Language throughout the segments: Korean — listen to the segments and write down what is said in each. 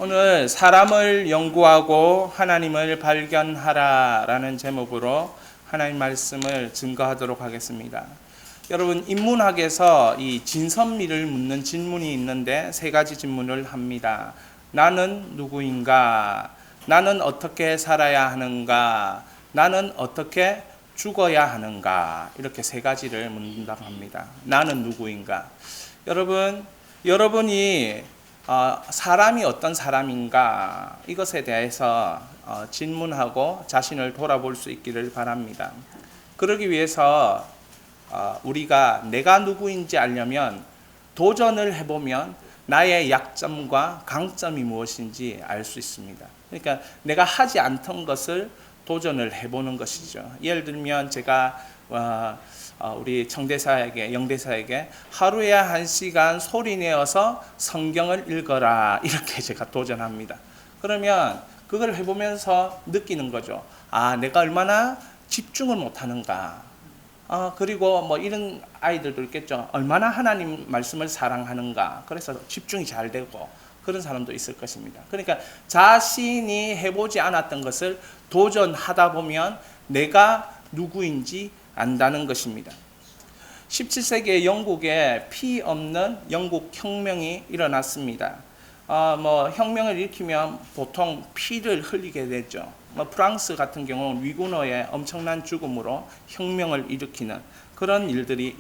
오늘 사람을 연구하고 하나님을 발견하라 라는 제목으로 하나님 말씀을 증거하도록 하겠습니다. 여러분, 인문학에서 이 진선미를 묻는 질문이 있는데 세 가지 질문을 합니다. 나는 누구인가? 나는 어떻게 살아야 하는가? 나는 어떻게 죽어야 하는가? 이렇게 세 가지를 묻는다고 합니다. 나는 누구인가? 여러분이 사람이 어떤 사람인가 이것에 대해서 질문하고 자신을 돌아볼 수 있기를 바랍니다. 그러기 위해서 우리가 내가 누구인지 알려면 도전을 해보면 나의 약점과 강점이 무엇인지 알 수 있습니다. 그러니까 내가 하지 않던 것을 도전을 해보는 것이죠. 예를 들면 제가 우리 영대사에게 하루에 1시간 소리내어서 성경을 읽어라 이렇게 제가 도전합니다. 그러면 그걸 해보면서 느끼는 거죠. 내가 얼마나 집중을 못하는가. 그리고 뭐 이런 아이들도 있겠죠. 얼마나 하나님 말씀을 사랑하는가. 그래서 집중이 잘 되고 그런 사람도 있을 것입니다. 그러니까 자신이 해보지 않았던 것을 도전하다 보면 내가 누구인지 안다는 것입니다. 17세기에 영국에 피 없는 영국 혁명이 일어났습니다. 혁명을 일으키면 보통 피를 흘리게 되죠. 프랑스 같은 경우는 위군어의 엄청난 죽음으로 혁명을 일으키는 그런 일들이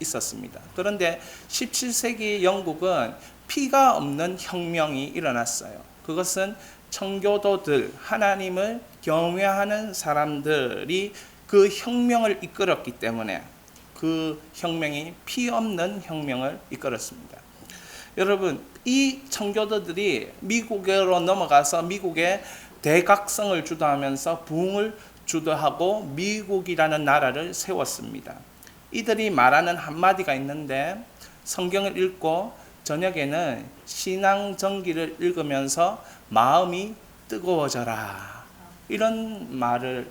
있었습니다. 그런데 17세기 영국은 피가 없는 혁명이 일어났어요. 그것은 청교도들, 하나님을 경외하는 사람들이 그 혁명을 이끌었기 때문에 그 혁명이 피 없는 혁명을 이끌었습니다. 여러분, 이 청교도들이 미국으로 넘어가서 미국의 대각성을 주도하면서 부흥을 주도하고 미국이라는 나라를 세웠습니다. 이들이 말하는 한마디가 있는데 성경을 읽고 저녁에는 신앙전기를 읽으면서 마음이 뜨거워져라. 이런 말을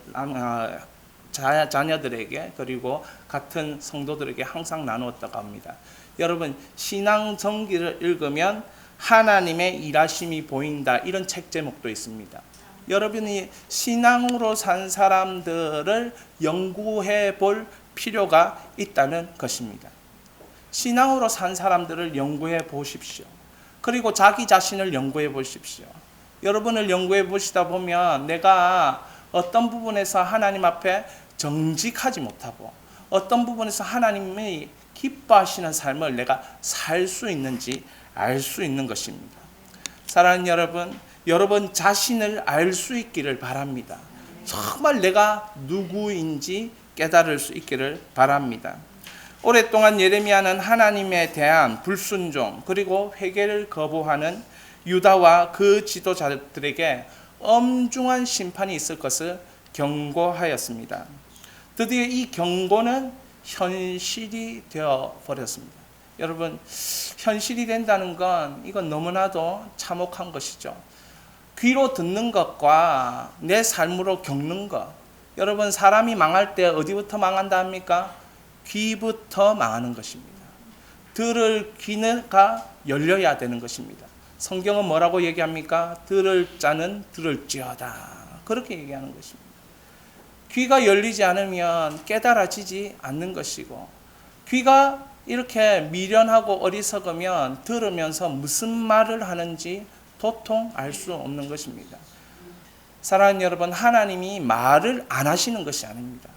자녀들에게 그리고 같은 성도들에게 항상 나누었다고 합니다. 여러분, 신앙전기를 읽으면 하나님의 일하심이 보인다. 이런 책 제목도 있습니다. 여러분이 신앙으로 산 사람들을 연구해 볼 필요가 있다는 것입니다. 신앙으로 산 사람들을 연구해 보십시오. 그리고 자기 자신을 연구해 보십시오. 여러분을 연구해 보시다 보면 내가 어떤 부분에서 하나님 앞에 정직하지 못하고 어떤 부분에서 하나님이 기뻐하시는 삶을 내가 살 수 있는지 알 수 있는 것입니다. 사랑하는 여러분 자신을 알 수 있기를 바랍니다. 정말 내가 누구인지 깨달을 수 있기를 바랍니다. 오랫동안 예레미야는 하나님에 대한 불순종 그리고 회개를 거부하는 유다와 그 지도자들에게 엄중한 심판이 있을 것을 경고하였습니다. 드디어 이 경고는 현실이 되어 버렸습니다. 여러분, 현실이 된다는 건 이건 너무나도 참혹한 것이죠. 귀로 듣는 것과 내 삶으로 겪는 것. 여러분, 사람이 망할 때 어디부터 망한다 합니까? 귀부터 망하는 것입니다. 들을 귀가 열려야 되는 것입니다. 성경은 뭐라고 얘기합니까? 들을 자는 들을지어다. 그렇게 얘기하는 것입니다. 귀가 열리지 않으면 깨달아지지 않는 것이고 귀가 이렇게 미련하고 어리석으면 들으면서 무슨 말을 하는지 도통 알 수 없는 것입니다. 사랑하는 여러분, 하나님이 말을 안 하시는 것이 아닙니다.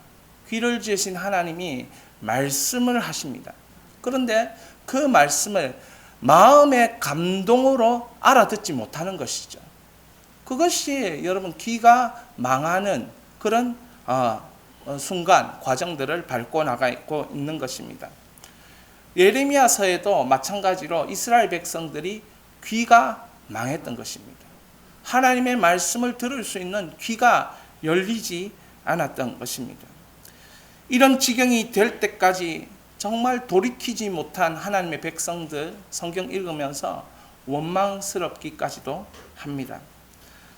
귀를 지으신 하나님이 말씀을 하십니다. 그런데 그 말씀을 마음의 감동으로 알아듣지 못하는 것이죠. 그것이 여러분 귀가 망하는 그런 순간 과정들을 밟고 나가고 있는 것입니다. 예레미야서에도 마찬가지로 이스라엘 백성들이 귀가 망했던 것입니다. 하나님의 말씀을 들을 수 있는 귀가 열리지 않았던 것입니다. 이런 지경이 될 때까지 정말 돌이키지 못한 하나님의 백성들 성경 읽으면서 원망스럽기까지도 합니다.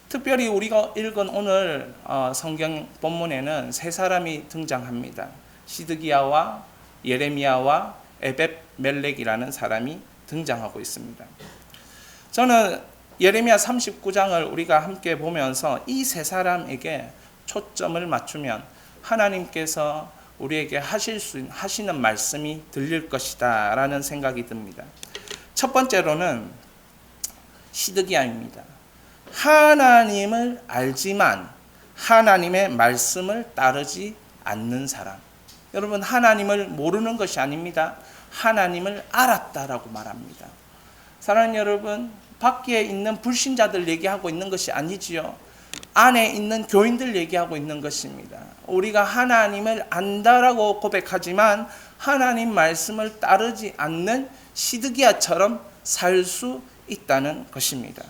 특별히 우리가 읽은 오늘 성경 본문에는 세 사람이 등장합니다. 시드기야와 예레미야와 에벳멜렉이라는 사람이 등장하고 있습니다. 저는 예레미야 39장을 우리가 함께 보면서 이 세 사람에게 초점을 맞추면 하나님께서 우리에게 하시는 말씀이 들릴 것이다 라는 생각이 듭니다. 첫 번째로는 시드기야입니다. 하나님을 알지만 하나님의 말씀을 따르지 않는 사람. 여러분, 하나님을 모르는 것이 아닙니다. 하나님을 알았다라고 말합니다. 사랑하는 여러분, 밖에 있는 불신자들 얘기하고 있는 것이 아니지요. 안에 있는 교인들 얘기하고 있는 것입니다. 우리가 하나님을 안다라고 고백하지만 하나님 말씀을 따르지 않는 시드기야처럼 살 수 있다는 것입니다.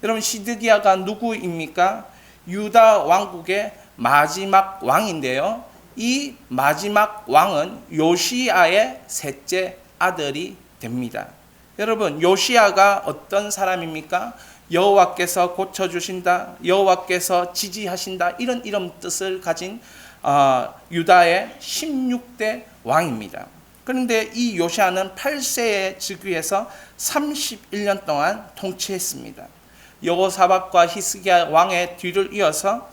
여러분, 시드기야가 누구입니까? 유다 왕국의 마지막 왕인데요. 이 마지막 왕은 요시야의 셋째 아들이 됩니다. 여러분, 요시야가 어떤 사람입니까? 여호와께서 고쳐주신다, 여호와께서 지지하신다, 이런 뜻을 가진 유다의 16대 왕입니다. 그런데 이 요시야는 8세에 즉위해서 31년 동안 통치했습니다. 여호사밧과 히스기야 왕의 뒤를 이어서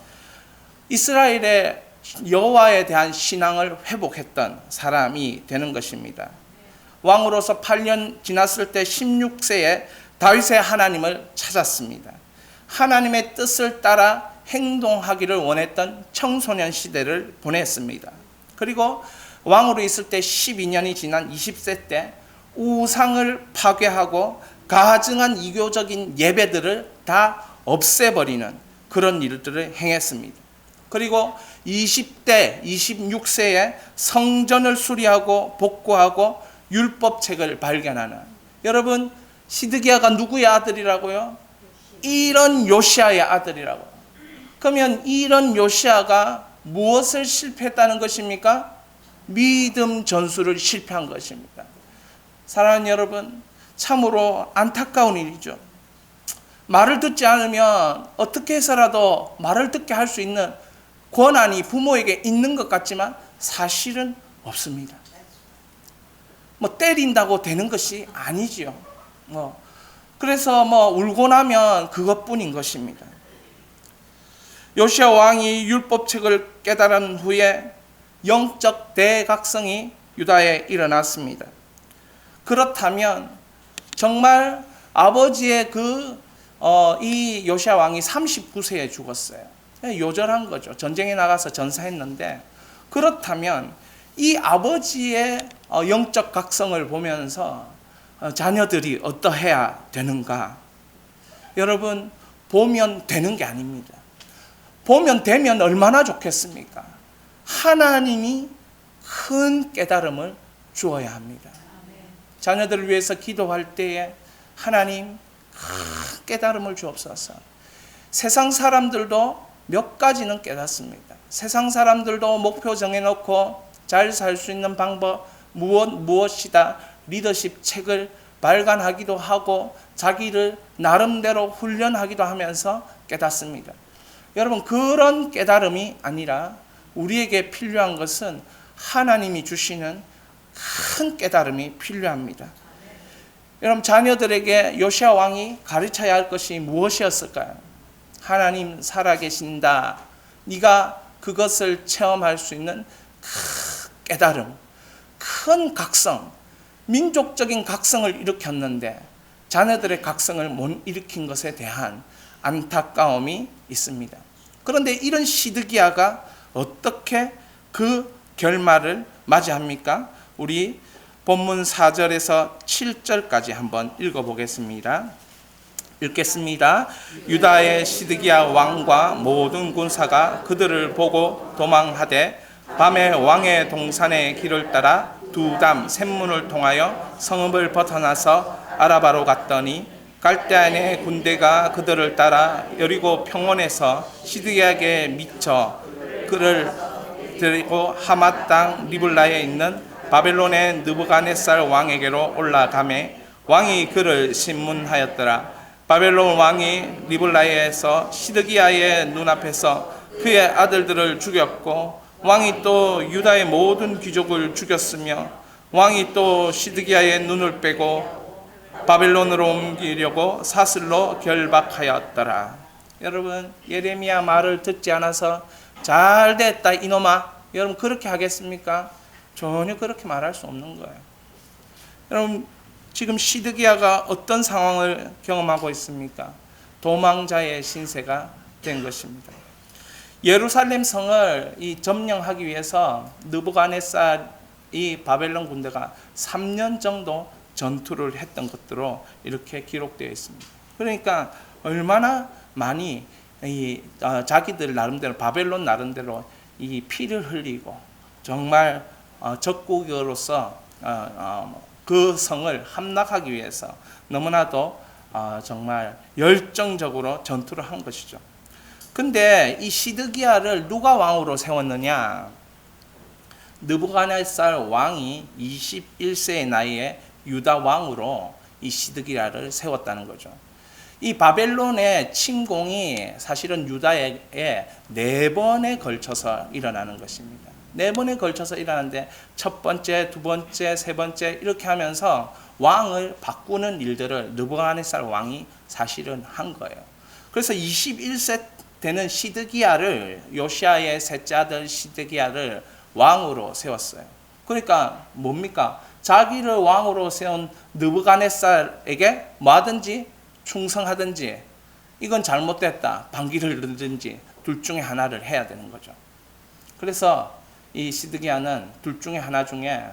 이스라엘의 여호와에 대한 신앙을 회복했던 사람이 되는 것입니다. 왕으로서 8년 지났을 때 16세에 다윗의 하나님을 찾았습니다. 하나님의 뜻을 따라 행동하기를 원했던 청소년 시대를 보냈습니다. 그리고 왕으로 있을 때 12년이 지난 20세 때 우상을 파괴하고 가증한 이교적인 예배들을 다 없애버리는 그런 일들을 행했습니다. 그리고 20대, 26세에 성전을 수리하고 복구하고 율법책을 발견하는, 여러분, 시드기야가 누구의 아들이라고요? 이런 요시야의 아들이라고. 그러면 이런 요시야가 무엇을 실패했다는 것입니까? 믿음 전술을 실패한 것입니다. 사랑하는 여러분, 참으로 안타까운 일이죠. 말을 듣지 않으면 어떻게 해서라도 말을 듣게 할 수 있는 권한이 부모에게 있는 것 같지만 사실은 없습니다. 때린다고 되는 것이 아니지요. 그래서 울고 나면 그것뿐인 것입니다. 요시야 왕이 율법책을 깨달은 후에 영적 대각성이 유다에 일어났습니다. 그렇다면 정말 아버지의 이 요시야 왕이 39세에 죽었어요. 요절한 거죠. 전쟁에 나가서 전사했는데, 그렇다면 이 아버지의 영적 각성을 보면서 자녀들이 어떠해야 되는가? 여러분, 보면 되는 게 아닙니다. 보면 되면 얼마나 좋겠습니까? 하나님이 큰 깨달음을 주어야 합니다. 자녀들을 위해서 기도할 때에 하나님 큰 깨달음을 주옵소서. 세상 사람들도 몇 가지는 깨닫습니다. 세상 사람들도 목표 정해놓고 잘 살 수 있는 방법 무엇이다, 리더십 책을 발간하기도 하고 자기를 나름대로 훈련하기도 하면서 깨닫습니다. 여러분, 그런 깨달음이 아니라 우리에게 필요한 것은 하나님이 주시는 큰 깨달음이 필요합니다. 여러분, 자녀들에게 요시야 왕이 가르쳐야 할 것이 무엇이었을까요? 하나님 살아계신다. 네가 그것을 체험할 수 있는 큰 깨달음, 큰 각성, 민족적인 각성을 일으켰는데 자녀들의 각성을 못 일으킨 것에 대한 안타까움이 있습니다. 그런데 이런 시드기야가 어떻게 그 결말을 맞이합니까? 우리 본문 4절에서 7절까지 한번 읽어보겠습니다. 읽겠습니다. 유다의 시드기야 왕과 모든 군사가 그들을 보고 도망하되 밤에 왕의 동산의 길을 따라 두담 샘문을 통하여 성읍을 벗어나서 아라바로 갔더니 갈대아인의 군대가 그들을 따라 여리고 평원에서 시드기야에게 미쳐 그를 데리고 하맛 땅 리블라에 있는 바벨론의 느부갓네살 왕에게로 올라가매 왕이 그를 신문하였더라. 바벨론 왕이 리블라에서 시드기야의 눈앞에서 그의 아들들을 죽였고 왕이 또 유다의 모든 귀족을 죽였으며 왕이 또 시드기야의 눈을 빼고 바벨론으로 옮기려고 사슬로 결박하였더라. 여러분, 예레미야 말을 듣지 않아서 잘됐다 이놈아, 여러분 그렇게 하겠습니까? 전혀 그렇게 말할 수 없는 거예요. 여러분, 지금 시드기야가 어떤 상황을 경험하고 있습니까? 도망자의 신세가 된 것입니다. 예루살렘 성을 점령하기 위해서 느부갓네살이 바벨론 군대가 3년 정도 전투를 했던 것으로 이렇게 기록되어 있습니다. 그러니까 얼마나 많이 자기들 나름대로, 바벨론 나름대로 이 피를 흘리고 정말 적국으로서 그 성을 함락하기 위해서 너무나도 정말 열정적으로 전투를 한 것이죠. 근데 이 시드기야를 누가 왕으로 세웠느냐? 느부갓네살 왕이 21세의 나이에 유다 왕으로 이 시드기야를 세웠다는 거죠. 이 바벨론의 침공이 사실은 유다에 4번에 걸쳐서 일어나는 것입니다. 4번에 걸쳐서 일어나는데 첫 번째, 두 번째, 세 번째 이렇게 하면서 왕을 바꾸는 일들을 느부갓네살 왕이 사실은 한 거예요. 그래서 21세 되는 시드기야를, 요시아의 셋째 아들 시드기야를 왕으로 세웠어요. 그러니까 뭡니까? 자기를 왕으로 세운 느부갓네살에게 뭐하든지 충성하든지, 이건 잘못됐다, 반기를 들든지 둘 중에 하나를 해야 되는 거죠. 그래서 이 시드기야는 둘 중에 하나 중에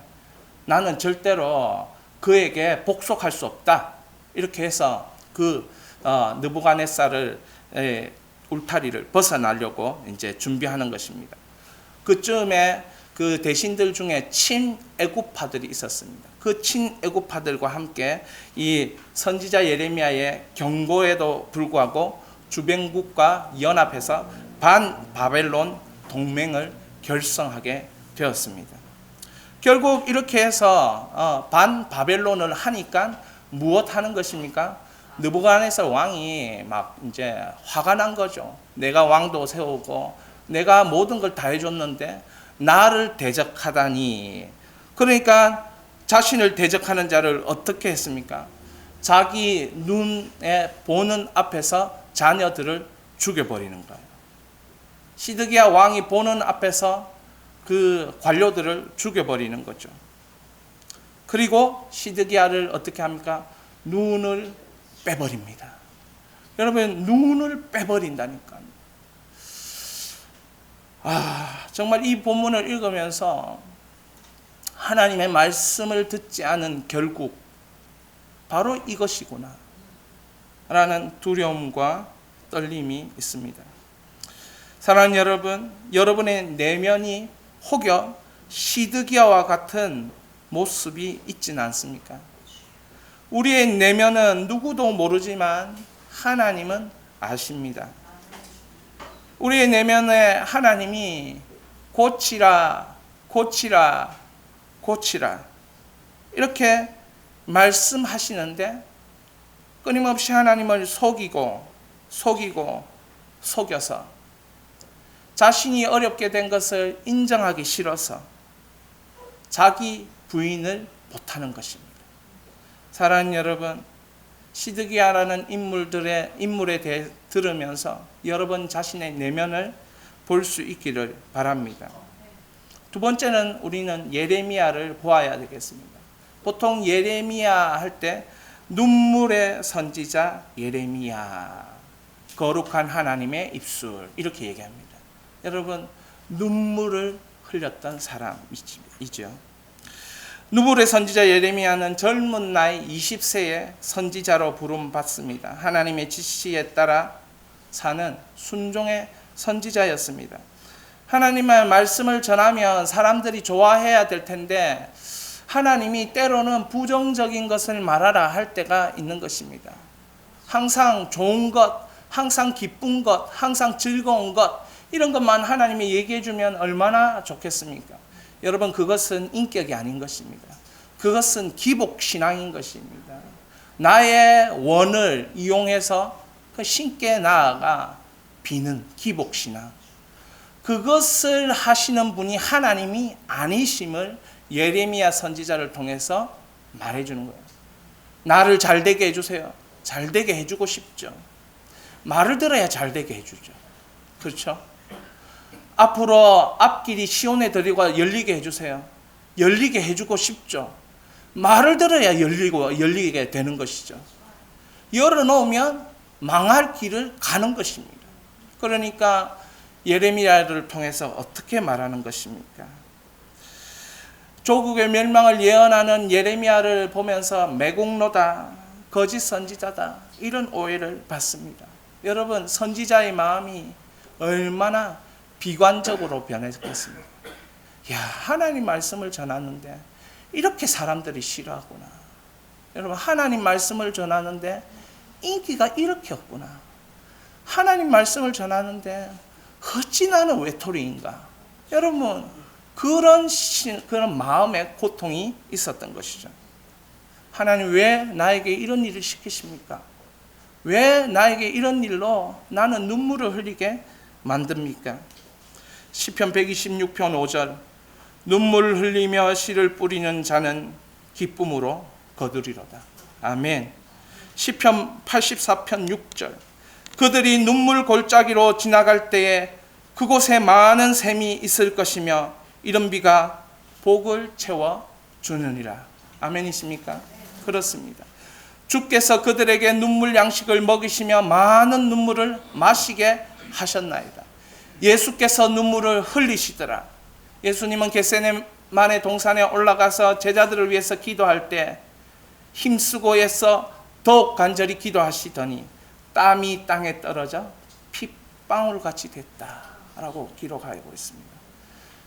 나는 절대로 그에게 복속할 수 없다, 이렇게 해서 그 느부갓네살을 울타리를 벗어나려고 이제 준비하는 것입니다. 그쯤에 그 대신들 중에 친애굽파들이 있었습니다. 그 친애굽파들과 함께 이 선지자 예레미야의 경고에도 불구하고 주변국과 연합해서 반바벨론 동맹을 결성하게 되었습니다. 결국 이렇게 해서 반바벨론을 하니까 무엇 하는 것입니까? 느부갓네살 왕이 막 이제 화가 난 거죠. 내가 왕도 세우고 내가 모든 걸 다 해줬는데 나를 대적하다니. 그러니까 자신을 대적하는 자를 어떻게 했습니까? 자기 눈에 보는 앞에서 자녀들을 죽여버리는 거예요. 시드기야 왕이 보는 앞에서 그 관료들을 죽여버리는 거죠. 그리고 시드기야를 어떻게 합니까? 눈을 빼버립니다. 여러분, 눈을 빼버린다니까. 정말 이 본문을 읽으면서 하나님의 말씀을 듣지 않은 결국 바로 이것이구나 라는 두려움과 떨림이 있습니다. 사랑하는 여러분, 여러분의 내면이 혹여 시드기야와 같은 모습이 있지는 않습니까? 우리의 내면은 누구도 모르지만 하나님은 아십니다. 우리의 내면에 하나님이 고치라, 고치라, 고치라 이렇게 말씀하시는데 끊임없이 하나님을 속이고 속여서 자신이 어렵게 된 것을 인정하기 싫어서 자기 부인을 못하는 것입니다. 사랑하는 여러분, 시드기야라는 인물에 대해 들으면서 여러분 자신의 내면을 볼 수 있기를 바랍니다. 두 번째는 우리는 예레미야를 보아야 되겠습니다. 보통 예레미야 할 때 눈물의 선지자 예레미야, 거룩한 하나님의 입술 이렇게 얘기합니다. 여러분, 눈물을 흘렸던 사람이죠. 눈물의 선지자 예레미야는 젊은 나이 20세의 선지자로 부름받습니다. 하나님의 지시에 따라 사는 순종의 선지자였습니다. 하나님의 말씀을 전하면 사람들이 좋아해야 될 텐데 하나님이 때로는 부정적인 것을 말하라 할 때가 있는 것입니다. 항상 좋은 것, 항상 기쁜 것, 항상 즐거운 것 이런 것만 하나님이 얘기해 주면 얼마나 좋겠습니까? 여러분, 그것은 인격이 아닌 것입니다. 그것은 기복신앙인 것입니다. 나의 원을 이용해서 그 신께 나아가 비는 기복신앙. 그것을 하시는 분이 하나님이 아니심을 예레미야 선지자를 통해서 말해주는 거예요. 나를 잘되게 해주세요. 잘되게 해주고 싶죠. 말을 들어야 잘되게 해주죠. 그렇죠? 앞으로 앞길이 시온의 들이가 열리게 해주세요. 열리게 해주고 싶죠. 말을 들어야 열리게 되는 것이죠. 열어놓으면 망할 길을 가는 것입니다. 그러니까 예레미야를 통해서 어떻게 말하는 것입니까? 조국의 멸망을 예언하는 예레미야를 보면서 매국노다, 거짓 선지자다, 이런 오해를 받습니다. 여러분, 선지자의 마음이 얼마나 비관적으로 변했겠습니까? 야, 하나님 말씀을 전하는데 이렇게 사람들이 싫어하구나. 여러분, 하나님 말씀을 전하는데 인기가 이렇게 없구나. 하나님 말씀을 전하는데 어찌 나는 외톨이인가. 여러분, 그런 마음의 고통이 있었던 것이죠. 하나님, 왜 나에게 이런 일을 시키십니까? 왜 나에게 이런 일로 나는 눈물을 흘리게 만듭니까? 시편 126편 5절, 눈물을 흘리며 씨를 뿌리는 자는 기쁨으로 거두리로다. 아멘. 시편 84편 6절, 그들이 눈물 골짜기로 지나갈 때에 그곳에 많은 샘이 있을 것이며 이른 비가 복을 채워 주느니라. 아멘이십니까? 그렇습니다. 주께서 그들에게 눈물 양식을 먹이시며 많은 눈물을 마시게 하셨나이다. 예수께서 눈물을 흘리시더라. 예수님은 겟세마네 동산에 올라가서 제자들을 위해서 기도할 때 힘쓰고 애써 더욱 간절히 기도하시더니 땀이 땅에 떨어져 핏방울같이 됐다라고 기록하고 있습니다.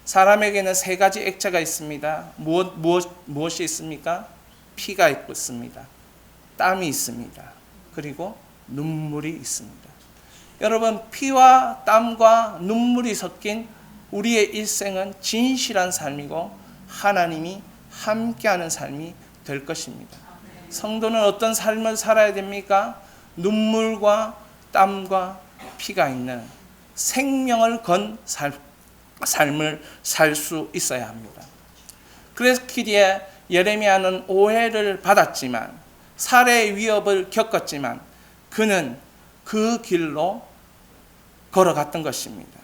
사람에게는 세 가지 액체가 있습니다. 무엇이 있습니까? 피가 있습니다. 땀이 있습니다. 그리고 눈물이 있습니다. 여러분, 피와 땀과 눈물이 섞인 우리의 일생은 진실한 삶이고 하나님이 함께하는 삶이 될 것입니다. 성도는 어떤 삶을 살아야 됩니까? 눈물과 땀과 피가 있는 생명을 건 삶을 살 수 있어야 합니다. 그랬기에 예레미야는 오해를 받았지만, 살해의 위협을 겪었지만 그는 그 길로 걸어갔던 것입니다.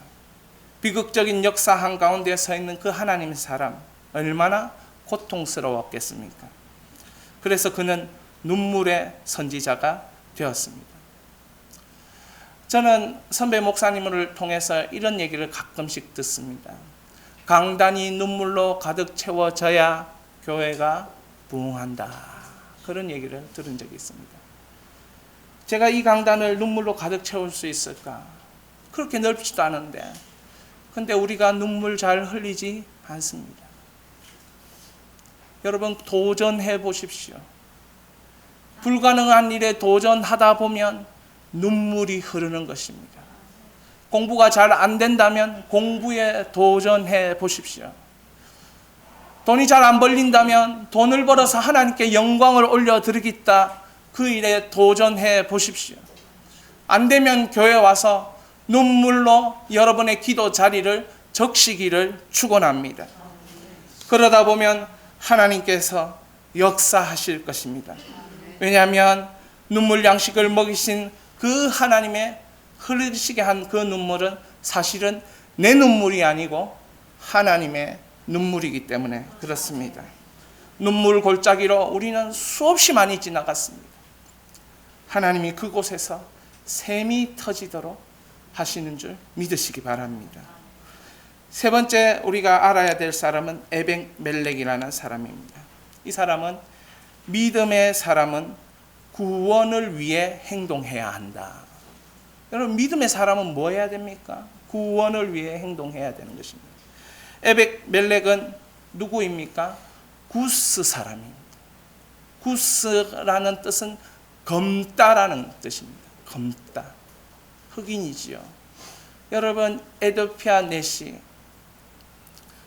비극적인 역사 한가운데 서 있는 그 하나님의 사람, 얼마나 고통스러웠겠습니까? 그래서 그는 눈물의 선지자가 되었습니다. 저는 선배 목사님을 통해서 이런 얘기를 가끔씩 듣습니다. 강단이 눈물로 가득 채워져야 교회가 부흥한다. 그런 얘기를 들은 적이 있습니다. 제가 이 강단을 눈물로 가득 채울 수 있을까? 그렇게 넓지도 않은데, 근데 우리가 눈물 잘 흘리지 않습니다. 여러분, 도전해 보십시오. 불가능한 일에 도전하다 보면 눈물이 흐르는 것입니다. 공부가 잘 안 된다면 공부에 도전해 보십시오. 돈이 잘 안 벌린다면 돈을 벌어서 하나님께 영광을 올려드리겠다, 그 일에 도전해 보십시오. 안 되면 교회 와서 눈물로 여러분의 기도 자리를 적시기를 축원합니다. 그러다 보면 하나님께서 역사하실 것입니다. 왜냐하면 눈물 양식을 먹이신 그 하나님의 흘리시게 한 그 눈물은 사실은 내 눈물이 아니고 하나님의 눈물이기 때문에 그렇습니다. 눈물 골짜기로 우리는 수없이 많이 지나갔습니다. 하나님이 그곳에서 샘이 터지도록 하시는 줄 믿으시기 바랍니다. 세 번째 우리가 알아야 될 사람은 에벤멜렉이라는 사람입니다. 이 사람은 믿음의 사람은 구원을 위해 행동해야 한다. 여러분, 믿음의 사람은 뭐 해야 됩니까? 구원을 위해 행동해야 되는 것입니다. 에벤멜렉은 누구입니까? 구스 사람입니다. 구스라는 뜻은 검다라는 뜻입니다. 검다. 흑인이지요. 여러분, 에도피아 넷이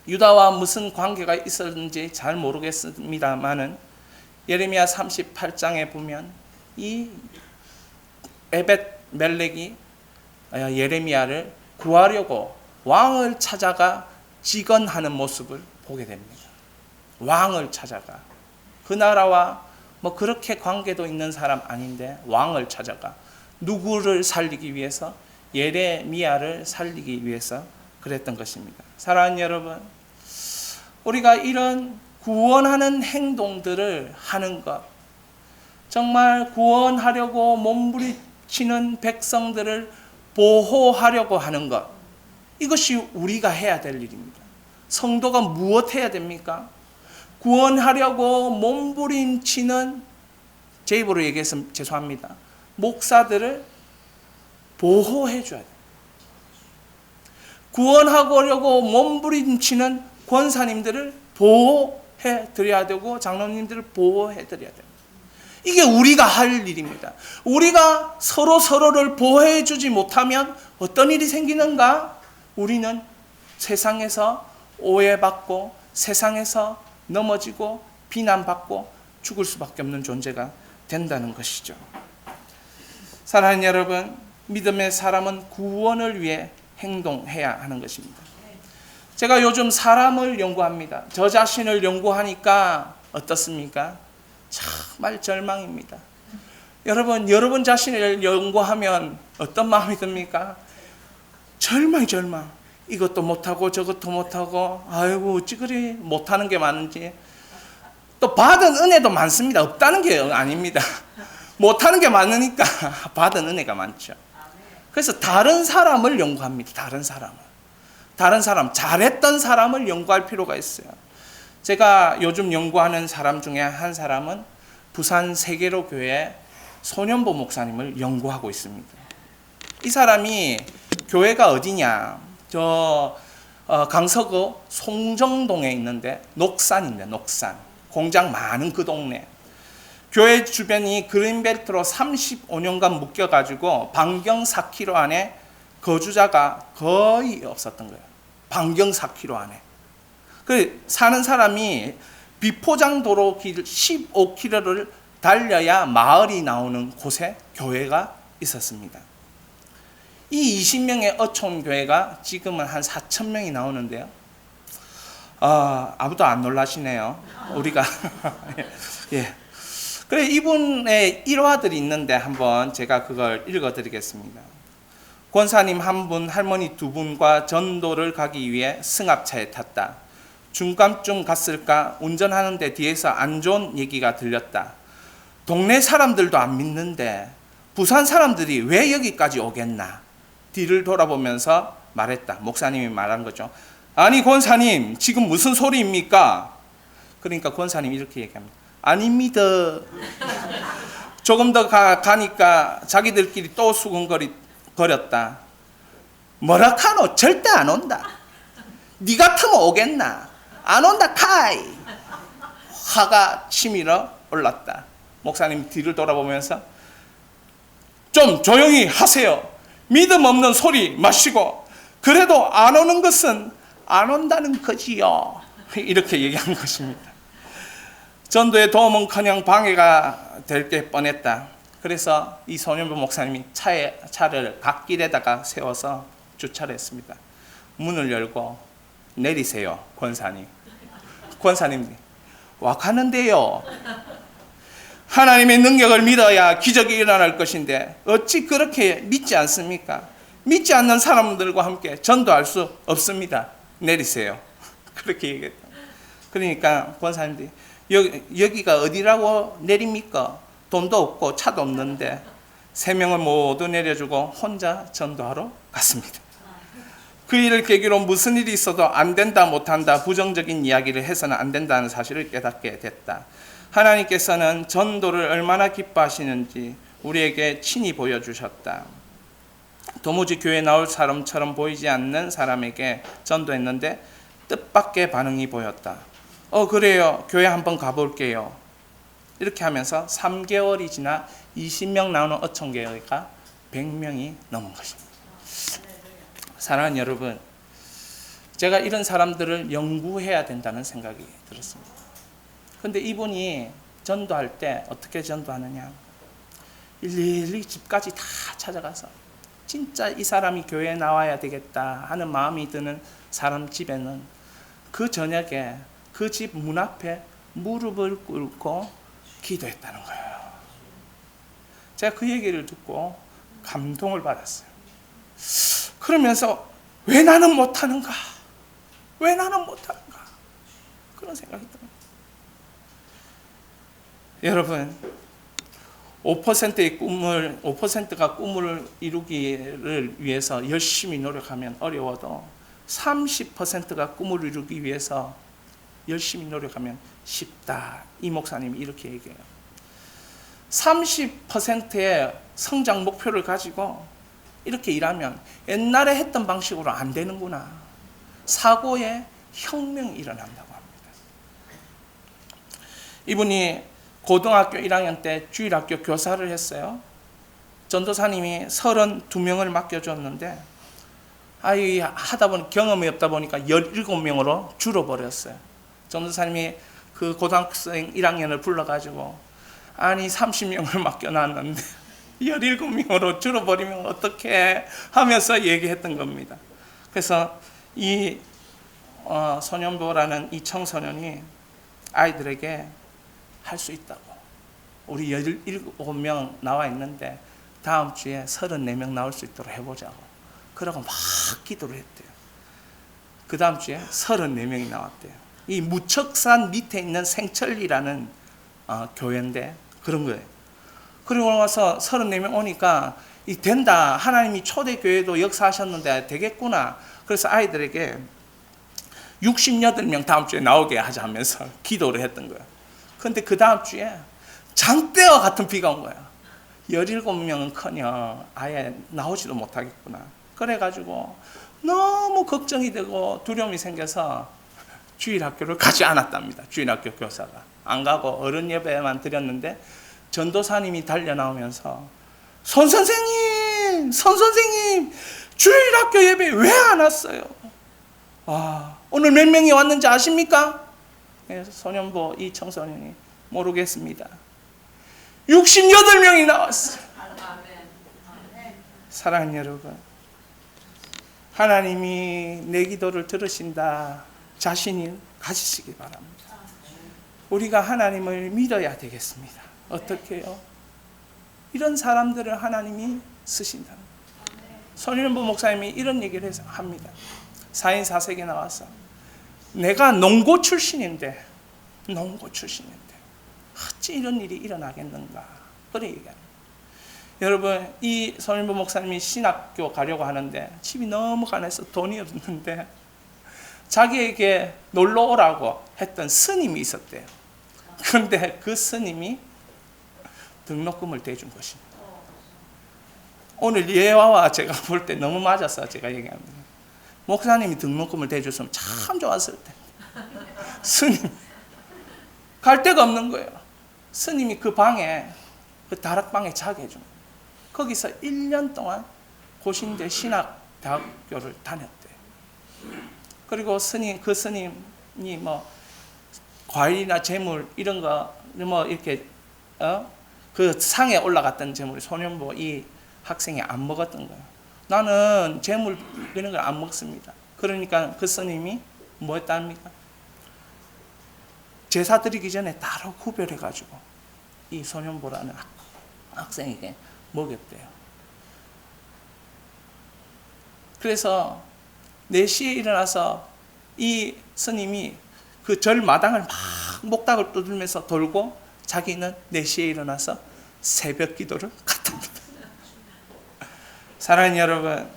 유다와 무슨 관계가 있었는지 잘 모르겠습니다만은 예레미야 38장에 보면 이 에벳멜렉이 예레미야를 구하려고 왕을 찾아가 직언하는 모습을 보게 됩니다. 왕을 찾아가 그 나라와 뭐 그렇게 관계도 있는 사람 아닌데 왕을 찾아가 누구를 살리기 위해서? 예레미야를 살리기 위해서 그랬던 것입니다. 사랑하는 여러분, 우리가 이런 구원하는 행동들을 하는 것, 정말 구원하려고 몸부림치는 백성들을 보호하려고 하는 것, 이것이 우리가 해야 될 일입니다. 성도가 무엇 해야 됩니까? 구원하려고 몸부림치는, 제 입으로 얘기해서 죄송합니다, 목사들을 보호해 줘야 돼요. 구원하려고 몸부림치는 권사님들을 보호해 드려야 되고 장로님들을 보호해 드려야 돼요. 이게 우리가 할 일입니다. 우리가 서로를 보호해 주지 못하면 어떤 일이 생기는가? 우리는 세상에서 오해받고 세상에서 넘어지고 비난받고 죽을 수밖에 없는 존재가 된다는 것이죠. 사랑하는 여러분, 믿음의 사람은 구원을 위해 행동해야 하는 것입니다. 제가 요즘 사람을 연구합니다. 저 자신을 연구하니까 어떻습니까? 정말 절망입니다. 여러분 자신을 연구하면 어떤 마음이 듭니까? 절망. 이것도 못하고 저것도 못하고, 아이고 어찌 그리 못하는 게 많은지. 또 받은 은혜도 많습니다. 없다는 게 아닙니다. 못하는 게 많으니까 받은 은혜가 많죠. 그래서 다른 사람을 연구합니다. 다른 사람, 잘했던 사람을 연구할 필요가 있어요. 제가 요즘 연구하는 사람 중에 한 사람은 부산 세계로 교회 소년보 목사님을 연구하고 있습니다. 이 사람이 교회가 어디냐? 강서구 송정동에 있는데 녹산인데, 녹산. 공장 많은 그 동네. 교회 주변이 그린벨트로 35년간 묶여가지고 반경 4km 안에 거주자가 거의 없었던 거예요. 반경 4km 안에. 그 사는 사람이 비포장 도로 길 15km를 달려야 마을이 나오는 곳에 교회가 있었습니다. 이 20명의 어촌 교회가 지금은 한 4,000명이 나오는데요. 아무도 안 놀라시네요. 우리가 예. 그래, 이분의 일화들이 있는데 한번 제가 그걸 읽어드리겠습니다. 권사님 한 분, 할머니 두 분과 전도를 가기 위해 승합차에 탔다. 중간쯤 갔을까 운전하는데 뒤에서 안 좋은 얘기가 들렸다. 동네 사람들도 안 믿는데 부산 사람들이 왜 여기까지 오겠나. 뒤를 돌아보면서 말했다. 목사님이 말한 거죠. 아니 권사님, 지금 무슨 소리입니까? 그러니까 권사님이 이렇게 얘기합니다. 아닙니다. 조금 더 가니까 자기들끼리 또 수근거렸다. 뭐라 카노? 절대 안 온다. 니 같으면 오겠나? 안 온다 카이. 화가 치밀어 올랐다. 목사님 뒤를 돌아보면서 좀 조용히 하세요. 믿음 없는 소리 마시고 그래도 안 오는 것은 안 온다는 거지요. 이렇게 얘기하는 것입니다. 전도의 도움은커녕 방해가 될 게 뻔했다. 그래서 이 소년부 목사님이 차를 갓길에다가 세워서 주차를 했습니다. 문을 열고 내리세요, 권사님. 권사님, 와가는데요. 하나님의 능력을 믿어야 기적이 일어날 것인데 어찌 그렇게 믿지 않습니까? 믿지 않는 사람들과 함께 전도할 수 없습니다. 내리세요. 그렇게 얘기했다. 그러니까 권사님들이 여기가 어디라고 내립니까? 돈도 없고 차도 없는데 3명을 모두 내려주고 혼자 전도하러 갔습니다. 그 일을 계기로 무슨 일이 있어도 안 된다 못한다 부정적인 이야기를 해서는 안 된다는 사실을 깨닫게 됐다. 하나님께서는 전도를 얼마나 기뻐하시는지 우리에게 친히 보여주셨다. 도무지 교회 나올 사람처럼 보이지 않는 사람에게 전도했는데 뜻밖의 반응이 보였다. 그래요. 교회 한번 가볼게요. 이렇게 하면서 3개월이 지나 20명 나오는 어촌교회가 100명이 넘은 것입니다. 사랑하는 여러분, 제가 이런 사람들을 연구해야 된다는 생각이 들었습니다. 그런데 이분이 전도할 때 어떻게 전도하느냐? 일일이 집까지 다 찾아가서 진짜 이 사람이 교회에 나와야 되겠다 하는 마음이 드는 사람 집에는 그 저녁에 그 집 문 앞에 무릎을 꿇고 기도했다는 거예요. 제가 그 얘기를 듣고 감동을 받았어요. 그러면서 왜 나는 못하는가? 왜 나는 못하는가? 그런 생각이 들어요. 여러분, 5%가 꿈을 이루기를 위해서 열심히 노력하면 어려워도 30%가 꿈을 이루기 위해서 열심히 노력하면 쉽다. 이 목사님이 이렇게 얘기해요. 30%의 성장 목표를 가지고 이렇게 일하면 옛날에 했던 방식으로 안 되는구나. 사고의 혁명이 일어난다고 합니다. 이분이 고등학교 1학년 때 주일학교 교사를 했어요. 전도사님이 32명을 맡겨줬는데 하다 보니 경험이 없다 보니까 17명으로 줄어버렸어요. 전도사님이 그 고등학생 1학년을 불러가지고 30명을 맡겨놨는데 17명으로 줄어버리면 어떻게 하면서 얘기했던 겁니다. 그래서 이 소년보라는 이 청소년이 아이들에게 할 수 있다고, 우리 17명 나와 있는데 다음 주에 34명 나올 수 있도록 해보자고 그러고 막 기도를 했대요. 그 다음 주에 34명이 나왔대요. 이 무척산 밑에 있는 생철리라는 교회인데 그런 거예요. 그리고 와서 34명 오니까 된다. 하나님이 초대교회도 역사하셨는데 되겠구나. 그래서 아이들에게 68명 다음 주에 나오게 하자 하면서 기도를 했던 거예요. 그런데 그 다음 주에 장대와 같은 비가 온 거야. 17명은커녕 아예 나오지도 못하겠구나. 그래가지고 너무 걱정이 되고 두려움이 생겨서 주일학교를 가지 않았답니다. 주일학교 교사가 안 가고 어른 예배만 드렸는데 전도사님이 달려 나오면서 선생님 주일학교 예배 왜 안 왔어요? 오늘 몇 명이 왔는지 아십니까? 그래서 소년보 이 청소년이 모르겠습니다. 68명이 나왔어요. 사랑하는 여러분, 하나님이 내 기도를 들으신다 자신이 가지시기 바랍니다. 우리가 하나님을 믿어야 되겠습니다. 어떻게 해요? 이런 사람들을 하나님이 쓰신다. 손일보 목사님이 이런 얘기를 합니다. 4인 4색에 나와서 내가 농고 출신인데 어찌 이런 일이 일어나겠는가 그런 얘기합니다. 여러분, 이 손일보 목사님이 신학교 가려고 하는데 집이 너무 가난해서 돈이 없는데 자기에게 놀러 오라고 했던 스님이 있었대요. 그런데 그 스님이 등록금을 대준 것입니다. 오늘 예화와 제가 볼 때 너무 맞아서 제가 얘기합니다. 목사님이 등록금을 대줬으면 참 좋았을 텐데 스님 갈 데가 없는 거예요. 스님이 그 방에, 그 다락방에 자게 해준 거예요. 거기서 1년 동안 고신대 신학대학교를 다녔대요. 그리고 그 스님이 과일이나 재물 이런 거 이렇게 그 상에 올라갔던 재물이 소년보 이 학생이 안 먹었던 거예요. 나는 재물 이런 걸 안 먹습니다. 그러니까 그 스님이 뭐 했답니까? 제사 드리기 전에 따로 구별해가지고 이 소년보라는 학생에게 먹였대요. 그래서 4시에 일어나서 이 스님이 그 절 마당을 막 목닥을 두들면서 돌고 자기는 4시에 일어나서 새벽 기도를 갔답니다. 사랑하는 여러분,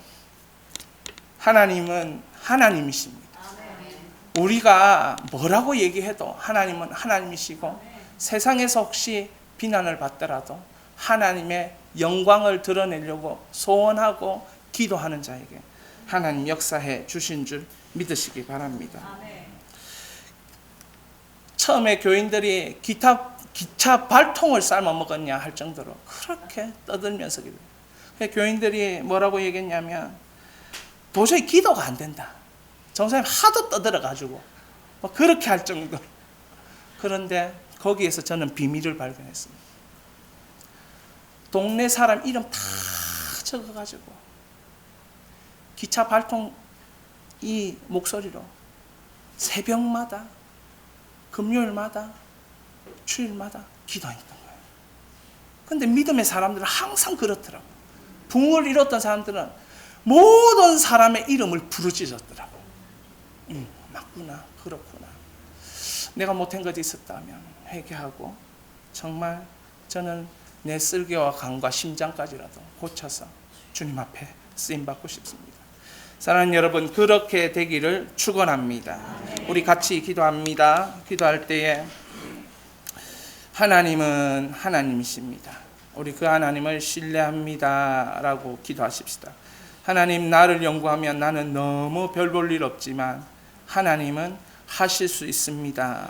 하나님은 하나님이십니다. 우리가 뭐라고 얘기해도 하나님은 하나님이시고 세상에서 혹시 비난을 받더라도 하나님의 영광을 드러내려고 소원하고 기도하는 자에게 하나님 역사해 주신 줄 믿으시기 바랍니다. 처음에 교인들이 기차 발통을 삶아 먹었냐 할 정도로 그렇게 떠들면서 기도해요. 교인들이 뭐라고 얘기했냐면 도저히 기도가 안 된다. 정사님 하도 떠들어가지고 그렇게 할 정도. 그런데 거기에서 저는 비밀을 발견했습니다. 동네 사람 이름 다 적어가지고 기차 발통 이 목소리로 새벽마다 금요일마다 주일마다 기도했던 거예요. 근데 믿음의 사람들은 항상 그렇더라고요. 부흥을 이뤘던 사람들은 모든 사람의 이름을 부르짖었더라고요. 맞구나, 그렇구나. 내가 못한 것이 있었다면 회개하고 정말 저는 내 쓸개와 간과 심장까지라도 고쳐서 주님 앞에 쓰임받고 싶습니다. 사랑하는 여러분, 그렇게 되기를 축원합니다. 우리 같이 기도합니다. 기도할 때에 하나님은 하나님이십니다. 우리 그 하나님을 신뢰합니다 라고 기도하십시다. 하나님, 나를 연구하면 나는 너무 별 볼 일 없지만 하나님은 하실 수 있습니다.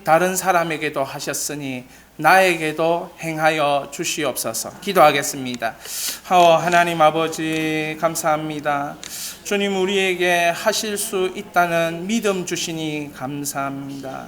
다른 사람에게도 하셨으니 나에게도 행하여 주시옵소서. 기도하겠습니다. 하나님 아버지, 감사합니다. 주님, 우리에게 하실 수 있다는 믿음 주시니 감사합니다.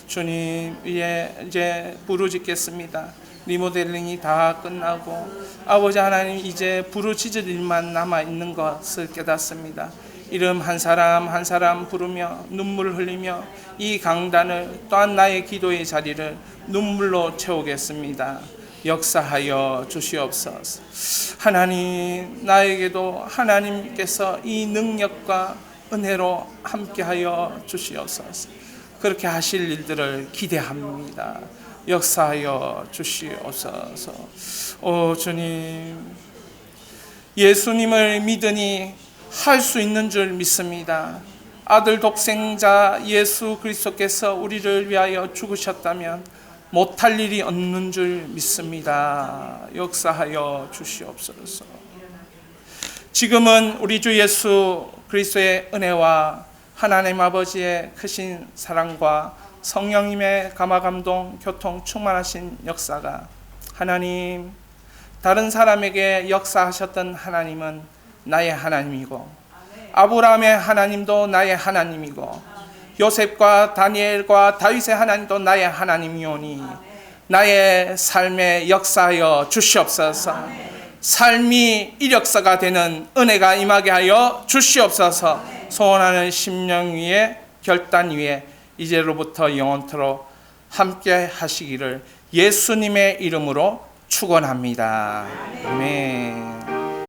주님, 이제 부르짖겠습니다. 리모델링이 다 끝나고 아버지 하나님, 이제 부르짖을 일만 남아있는 것을 깨닫습니다. 이름 한 사람 한 사람 부르며 눈물을 흘리며 이 강단을, 또한 나의 기도의 자리를 눈물로 채우겠습니다. 역사하여 주시옵소서. 하나님, 나에게도 하나님께서 이 능력과 은혜로 함께하여 주시옵소서. 그렇게 하실 일들을 기대합니다. 역사하여 주시옵소서. 오 주님, 예수님을 믿으니 할 수 있는 줄 믿습니다. 아들 독생자 예수 그리스도께서 우리를 위하여 죽으셨다면 못할 일이 없는 줄 믿습니다. 역사하여 주시옵소서. 지금은 우리 주 예수 그리스도의 은혜와 하나님 아버지의 크신 사랑과 성령님의 감화감동 교통 충만하신 역사가, 하나님, 다른 사람에게 역사하셨던 하나님은 나의 하나님이고, 아브라함의 하나님도 나의 하나님이고, 요셉과 다니엘과 다윗의 하나님도 나의 하나님이오니 나의 삶에 역사하여 주시옵소서. 삶이 이력서가 되는 은혜가 임하게 하여 주시옵소서. 소원하는 심령 위에, 결단 위에 이제로부터 영원토록 함께 하시기를 예수님의 이름으로 축원합니다. 아멘.